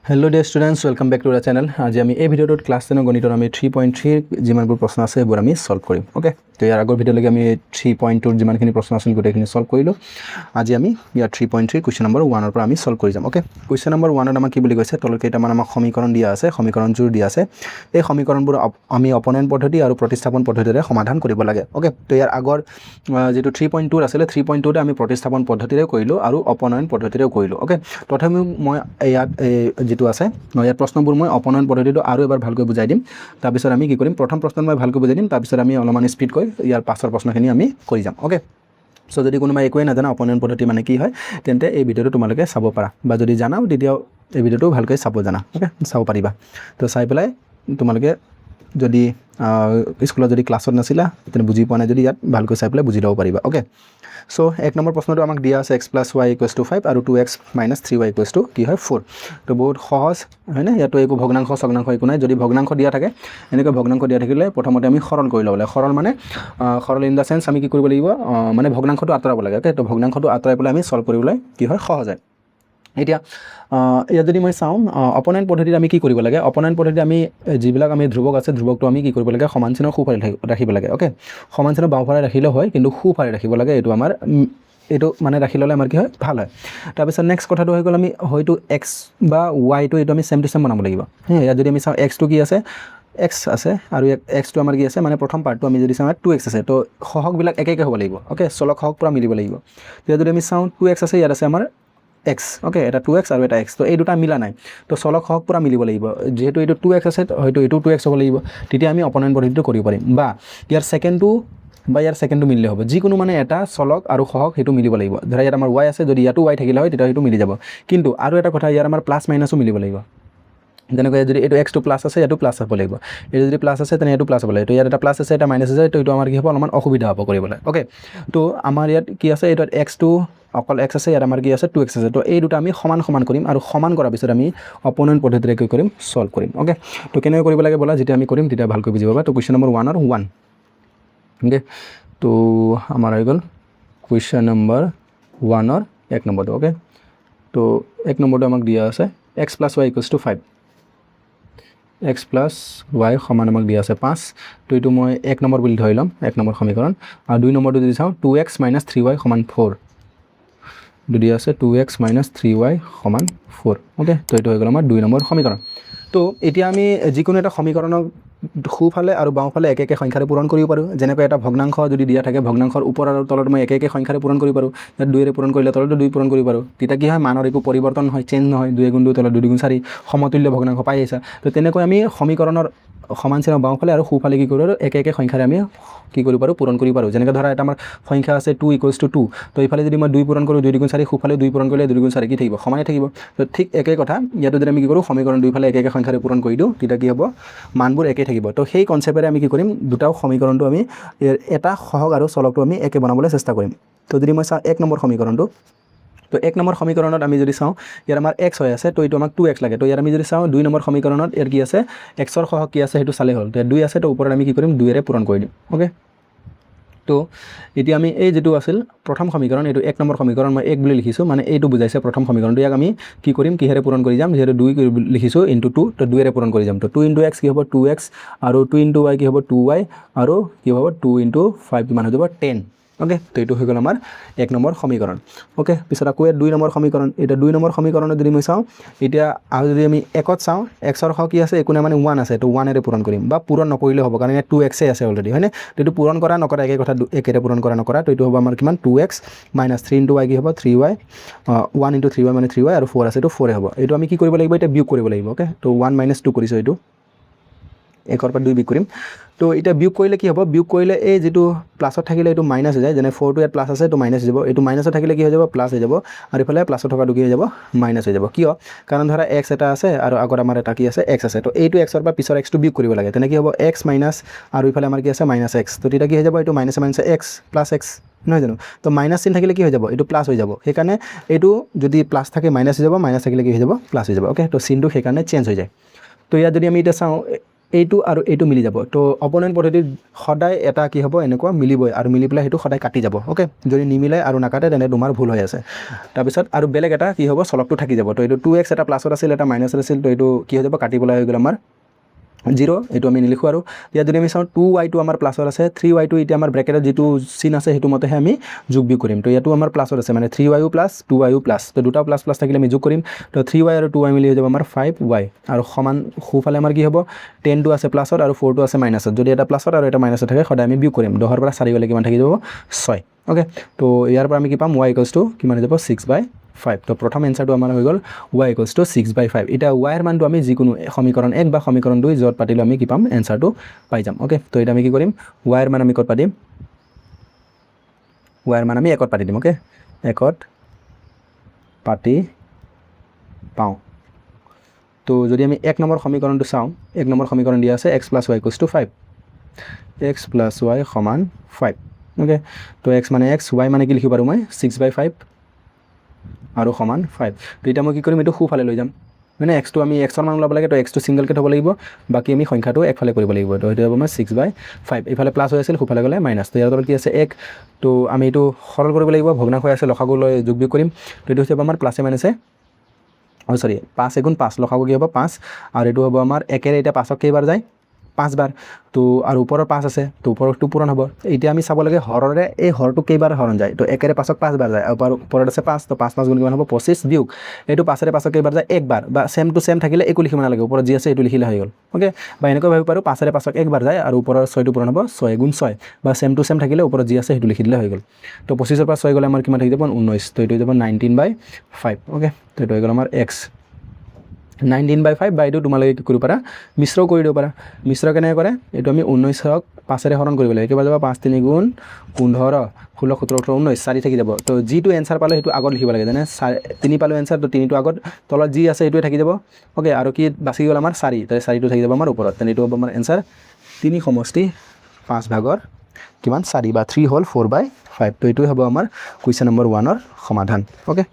Hello dear students welcome back to our channel. आज आम ये भिडिओ क्लास 10 गणित आम 3.3 जिमानबूर प्रश्न आसे आम सल्व करें। ओके तो यार आगर भिडिओ आम 3.2 जिमानखिनि प्रश्न आसिल गोटेखिनि सल्व करिलो। आज आम यार 3.3 क्वेश्चन नम्बर 1 पर आम सल्व कर जाम। ओके क्वेश्चन नम्बर 1 आम कि कैसे तल केटामान आम समीकरण दिया आछे समीकरणजोर दिया आछे এই समीकरणবোৰ आम अपनेन्ट पद्धति और प्रतिस्थापन पद्धति समाधान करिब लागे। ओके तो यार आगर जी 3.2 आছিলে 3.2 आम प्रतिस्थापन पद्धति करिलो और अपनेन्ट पद्धति करिलो। ओके तथापि मैं इतना जी आसे यार प्रश्नबूर मैं अपनेन्ट पद्धति और एबार भालকৈ बुझाई दिम। तारपिছত आमी कि करिम प्रथम प्रश्न मैं भालকৈ बुझाई दिम, तारपिছত आमी अलपमान स्पीडকৈ यार पाछर प्रश्नखिनि आमी करि जाम। ओके सो जदि कोनोबाই একোৱে নাজানা अपनेन्ट पद्धति माने कि है तेन्ते এই ভিডিওটো তোমালোকে চাব পাৰা বা যদি জানাও তেতিয়াও এই ভিডিওটো ভালকৈ চাব জানা। ओके চাব পাৰিবা তো চাই পেলাই তোমালোকে যদি স্কুলত যদি ক্লাছত নাছিলা তেনে বুজি পোৱা নাই যদি ইয়াত ভালকৈ চাই পেলাই বুজি ল'ব পাৰিবা। ओके सो एक नम्बर प्रश्न आमक दिया আছে x + y = 5 और 2x - 3y = कि है 4। तो बहुत सहज है ना, ইয়াতো একো ভগ্নাংশ সগ্নাংশ একো নাই। যদি ভগ্নাংশ দিয়া থাকে এনেকৈ ভগ্নাংশ দিয়া থাকিলে প্ৰথমতে আমি সৰল কৰি ল'ব লাগে। সৰল মানে সৰল ইন দ্য সেন্স আমি কি কৰিব লাগিব মানে ভগ্নাংশটো আঁতৰাব লাগে। ওকে তো ভগ্নাংশটো আঁতৰাই পেলাই আমি সলভ কৰিবলৈ কি হয় সহজ হয়। এতিয়া ইয়াত যদি মই চাওঁ अपनेन्ट पद्धति आम कि কৰিব লাগে। अपनेन्ट पद्धति आम যিবিলাক আমি ধ্ৰুৱক আছে ধ্ৰুৱকটো আমি কি কৰিব লাগে সমান চিনৰ সোঁফালে ৰাখিব লাগে। ओके সমান চিনৰ বাওঁফালে ৰাখিলে হয় কিন্তু সোঁফালে ৰাখিব লাগে। এইটো আমাৰ এইটো মানে ৰাখি ল'লে আমাৰ কি হয় ভাল হয়। তাৰপিছত নেক্সট কথাটো হৈ গ'ল আমি হয়তো এক্স বা ৱাইটো এইটো আমি সেম টু সেম বনাব লাগিব। ইয়াত যদি আমি চাওঁ এক্সটো কি আছে एक्स আছে আৰু एक्सটো আমাৰ কি আছে মানে প্ৰথম পাৰ্টটো আমি যদি চাওঁ 2x আছে তো সহগবিলাক একেকৈ হ'ব লাগিব। ओके চলক সহগ পুৰা মিলিব লাগিব। তেতিয়া যদি আমি চাওঁ 2x আছে ইয়াত আছে আমাৰ x। ओके এটা 2x और এটা x तो এই দুটা মিলা নাই তো চলক সহগ পুরা মিলিব লাগিব। যেহেতু এইটো 2x আছে হয়তো এইটো 2x হ'ব লাগিব তেতিয়া আমি अपनेन्ट पद्धतिটো কৰিব পাৰিম বা ইয়াৰ সেকেন্ডটো বা ইয়াৰ সেকেন্ডটো মিলিলে হ'ব। যিকোনো মানে এটা চলক আৰু সহগ হেতু মিলিব লাগিব। ধৰা ইয়াত আমাৰ y আছে যদি ইয়াতো y থাকিলে হয় তেতিয়া হেতু মিলি যাব। কিন্তু আৰু এটা কথা ইয়াৰ আমাৰ প্লাস মাইনাসও মিলিব লাগিব। যেনেকৈ যদি এইটো x টো প্লাস আছে ইয়াতো প্লাস হ'ব লাগিব। এইটো যদি প্লাস আছে তেনে এইটো প্লাস হ'ব লাগিব। তো ইয়াত এটা প্লাস আছে এটা মাইনাস আছে তো এইটো আমাৰ কি হ'ব অলপমান অসুবিধা হ'ব কৰিবলৈ। ओके তো আমাৰ ইয়াত কি আছে এইটো x টো অকল x আছে ইয়াত আমাৰ কি আছে 2x আছে তো এই দুটা আমি সমান সমান কৰিম আৰু সমান কৰাৰ পিছত আমি अपनेन्ट পদ্ধতিৰে কি কৰিম সলভ কৰিম। ओके তো কেনেকৈ কৰিব লাগে বলা যেতিয়া আমি কৰিম তেতিয়া ভালকৈ বুজি পাবা। তো কোৱেশ্চন নম্বৰ 1 और 1। ओके तो আমাৰ হৈ গ'ল কোৱেশ্চন নম্বৰ 1 और 1 নম্বৰটো। ओके তো 1 নম্বৰটো আমাক দিয়া আছে x + y = 5। x + y সমান আমাক দিয়া আছে 5। তো এইটো মই 1 নম্বৰ বুলি ধৰি ল'ম 1 নম্বৰ সমীকৰণ। আৰু 2 নম্বৰটো যদি চাওঁ 2x - 3y = 4 দিয়া আছে 2x - 3y = 4। ओके তো এইটো হৈ গ'ল আমাৰ 2 নম্বৰ সমীকৰণ। তো এতিয়া আমি যিকোনো এটা সমীকৰণক সোঁফালে আৰু বাওঁফালে একে একে সংখ্যাৰে পূৰণ কৰিব পাৰোঁ। যেনেকৈ এটা ভগ্নাংশ যদি দিয়া থাকে ভগ্নাংশৰ ওপৰ আৰু তলত মই একে একে সংখ্যাৰে পূৰণ কৰিব পাৰোঁ। ইয়াত 2ৰে পূৰণ কৰিলে তলতো 2 পূৰণ কৰিব পাৰোঁ। তেতিয়া কি হয় মানৰ একো পৰিৱৰ্তন নহয় চেঞ্জ নহয় 2 × 2 তলত 2 × 4 সমতুল্য ভগ্নাংশ পাই আহিছা। তো তেনেকৈ আমি সমীকৰণৰ সমান চিনৰ বাওঁফালে আৰু সোঁফালে কি কৰিব পাৰোঁ একে একে সংখ্যাৰে আমি কি কৰিব পাৰোঁ পূৰণ কৰিব পাৰোঁ। যেনেকৈ ধৰা এটা আমাৰ সংখ্যা আছে 2 = 2 তো এইফালে যদি মই 2 পূৰণ কৰোঁ 2 × 4 সোঁফালে 2 পূৰণ কৰিলে 2 × 4 কি থাকিব সমানে থাকিব। তো ঠিক একেই কথা ইয়াতো যদি আমি কি কৰোঁ সমীকৰণ দুইফালে একে একে সংখ্যাৰে পূৰণ কৰি দিওঁ তেতিয়া কি হ'ব মানবোৰ একে থাকিব। তো সেই কনসেপ্টেৰে আমি কি কৰিম দুটাও সমীকৰণটো আমি এটা সহগ আৰু চলকটো আমি একে বনাবলৈ চেষ্টা কৰিম। তো যদি মই চাওঁ 1 নম্বৰ সমীকৰণটো তো 1 নম্বৰ সমীকৰণত আমি যদি চাওঁ ইয়াৰ আমাৰ x হৈ আছে তো এইটো আমাক 2x লাগে। তো ইয়াৰ আমি যদি চাওঁ 2 নম্বৰ সমীকৰণত ইয়াৰ কি আছে xৰ সহগ কি আছে সেইটো চালে হ'ল। তো 2 আছে তো ওপৰত আমি কি কৰিম 2ৰে পূৰণ কৰি দিম। ओके তো এতিয়া আমি এই যেটো আছিল প্ৰথম সমীকৰণ এইটো 1 নম্বৰ সমীকৰণ মই 1 বুলি লিখিছোঁ মানে এইটো বুজাইছে প্ৰথম সমীকৰণটো। ইয়াক আমি কি কৰিম কিহেৰে পূৰণ কৰি যাম যেহেতু 2 লিখিছোঁ * 2 তো 2ৰে পূৰণ কৰি যাম। তো 2 × x কি হ'ব 2x আৰু 2 × y কি হ'ব 2y আৰু কি হ'ব 2 × 5 কিমান হৈ যাব 10। ओके तो এইটো হৈ গ'ল আমাৰ 1 নম্বৰ সমীকৰণ। ओके পিছত আকৌ 2 নম্বৰ সমীকৰণ এটা 2 নম্বৰ সমীকৰণত যদি মই চাওঁ এতিয়া আৰু যদি আমি 1ত চাওঁ xৰ সহগ কি আছে একো নাই মানে 1 আছে তো 1ৰে পূৰণ কৰিম বা পূৰণ নকৰিলে হ'ব কাৰণ ইয়াত 2x আছে অলৰেডি হয়নে। তো এইটো পূৰণ কৰা নকৰা একে কথা একেৰে পূৰণ কৰা নকৰা তো এইটো হ'ব আমাৰ কিমান 2x - 3 × y কি হ'ব 3y 1 × 3y মানে 3y আৰু 4 আছে তো 4 হ'ব। এইটো আমি কি কৰিব লাগিব এটা বিয়োগ কৰিব লাগিব। ओके তো 1 - 2 কৰিছোঁ এইটো 1ৰ পৰা 2 বিয়োগ কৰিম। তো এটা বিয়োগ কৰিলে কি হ'ব বিয়োগ কৰিলে এই যেটো প্লাসত থাকিলে এইটো মাইনাস হৈ যায় যেনে 4 টো ইয়াত প্লাস আছে তো মাইনাস হৈ যাব। এইটো মাইনাসত থাকিলে কি হৈ যাব প্লাস হৈ যাব আৰু ইফালে প্লাসত থকা কি হৈ যাব মাইনাস হৈ যাব। কিয় কাৰণ ধৰা x এটা আছে আৰু আগত আমাৰ এটা কি আছে x আছে তো এইটো x ৰ পৰা পিছৰ x টো বিয়োগ কৰিব লাগে তেনে কি হ'ব x মাইনাস আৰু ইফালে আমাৰ কি আছে -x তো তেতিয়া কি হৈ যাব এইটো মাইনাস x প্লাস x নহয় জানো। তো মাইনাস চিন থাকিলে কি হৈ যাব এইটো প্লাস হৈ যাব সেইকাৰণে এইটো যদি প্লাস থাকে মাইনাস হৈ যাব মাইনাস থাকিলে কি হৈ যাব প্লাস হৈ যাব। ओके তো চিনটো সেইকাৰণে চেঞ্জ হৈ যায়। তো ইয়াত যদি আমি এটা চাওঁ এইটো আৰু এইটো মিলি যাব তো অপনেণ্ট পদ্ধতিত সদায় এটা কি হ'ব এনেকুৱা মিলিবই আৰু মিলি পেলাই সেইটো সদায় কাটি যাব অ'কে যদি নিমিলে আৰু নাকাটে তেনে তোমাৰ ভুল হৈ আছে তাৰপিছত আৰু বেলেগ এটা কি হ'ব চলকটো থাকি যাব তো এইটো 2x এটা প্লাছত আছিল এটা মাইনাছত আছিল তো এইটো কি হৈ যাব কাটি পেলাই হৈ গ'ল আমাৰ 0 এইটো আমি নিলিখোঁ আৰু ইয়াত যদি আমি চাওঁ 2y2 আমাৰ প্লাছত আছে 3y2 এতিয়া আমাৰ ব্ৰেকেটত যিটো চিন আছে সেইটো মতেহে আমি যোগ বিয়োগ কৰিম তো ইয়াতো আমাৰ প্লাছত আছে মানে 3y প্লাছ 2y প্লাছ তো দুটা প্লাছ প্লাছ থাকিলে আমি যোগ কৰিম তো 3y আৰু 2y মিলি হৈ যাব আমাৰ 5y আৰু সমান সোঁফালে আমাৰ কি হ'ব 10টো আছে প্লাছত আৰু 4টো আছে মাইনাছত যদি এটা প্লাছত আৰু এটা মাইনাছত থাকে সদায় আমি বিয়োগ কৰিম 10ৰ পৰা 4 গ'লে কিমান থাকি যাব 6 অ'কে তো ইয়াৰ পৰা আমি কি পাম y কিমান হৈ যাব 6/5 তো প্ৰথম এনচাৰটো আমাৰ হৈ গ'ল y = 6/5 এতিয়া y ৰ মানটো আমি যিকোনো সমীকৰণ 1 বা সমীকৰণ 2 য'ত পাতিলে আমি কি পাম এনচাৰটো পাই যাম অ'কে তো এটা আমি কি কৰিম y ৰ মান আমি ক'ত পাতিম y ৰ মান আমি 1ত পাতি দিম অ'কে 1ত পাতি পাওঁ তো যদি আমি 1 নম্বৰ সমীকৰণটো চাওঁ 1 নম্বৰ সমীকৰণ দিয়া আছে x + y = 5 x + y = 5 okay তো x মানে x y মানে কি লিখিব পাৰোঁ মই 6/5 আৰু সমান 5 তো এতিয়া মই কি কৰিম এইটো সোঁফালে লৈ যাম মানে এক্সটো আমি এক্সৰ মান ওলাব লাগে তো এক্সটো ছিংগলকৈ থ'ব লাগিব বাকী আমি সংখ্যাটো একফালে কৰিব লাগিব তো সেইটো হ'ব আমাৰ 6/5 এইফালে প্লাছ হৈ আছিল সোঁফালে গ'লে মাইনাছ তো ইয়াৰ তলত কি আছে 1 তো আমি এইটো সৰল কৰিব লাগিব ভগ্নাংশ হৈ আছে লসাগু লৈ যোগ বিয়োগ কৰিম তো এইটো হৈছে আমাৰ প্লাছে মাইনাছে সৰি 5 × 5 লসাগু কি হ'ব 5 আৰু এইটো হ'ব আমাৰ একেৰে এতিয়া 5ক কেইবাৰ যায় 5 বাৰ তো আৰু ওপৰৰ 5 আছে তো ওপৰটো পূৰণ হ'ব এতিয়া আমি চাব লাগে হৰৰে এই হৰটো কেইবাৰ হৰণ যায় তো একেৰে 5ক 5 বাৰ যায় আৰু ওপৰত আছে 5 তো 5 5 গুণ কিমান হ'ব 25 বিয়োগ এইটো 5ৰে 5ক কেইবাৰ যায় একবাৰ বা ছেম টু ছেম থাকিলে একো লিখিব নালাগে ওপৰত যি আছে এইটো লিখিলে হৈ গ'ল অ'কে বা এনেকৈ ভাবিব পাৰোঁ 5ৰে 5ক একবাৰ যায় আৰু ওপৰৰ 6টো পূৰণ হ'ব 6 × 6 বা ছেম টু ছেম থাকিলে ওপৰত যি আছে সেইটো লিখি দিলে হৈ গ'ল তো 25ৰ পৰা 6 গ'লে আমাৰ কিমান থাকি যাব 19 তো এইটো হৈ যাব 19/5 অ'কে তো এইটো হৈ গ'ল আমাৰ x 19/5 বা এইটো তোমালোকে কি কৰিব পাৰা মিশ্ৰও কৰি দিব পাৰা মিশ্ৰ কেনেকৈ কৰে এইটো আমি 19ক 5ৰে হৰণ কৰিব লাগে কিবা যাব 5 3 × 15 16 17 18 19 4 থাকি যাব তো যিটো এনচাৰ পালে সেইটো আগত লিখিব লাগে যেনে 3 পালোঁ এনচাৰ তো 3টো আগত তলত যি আছে এইটোৱে থাকি যাব অ'কে আৰু কি বাছি গ'ল আমাৰ 4 তো 4টো থাকি যাব আমাৰ ওপৰত তেনে এইটো হ'ব আমাৰ এনচাৰ 3 সমষ্টি 5 ভাগৰ কিমান 4 বা 3 হ'ল 4/5 তো এইটোৱে হ'ব আমাৰ কুৱেশ্যন নম্বৰ 1ৰ সমাধান অ'কে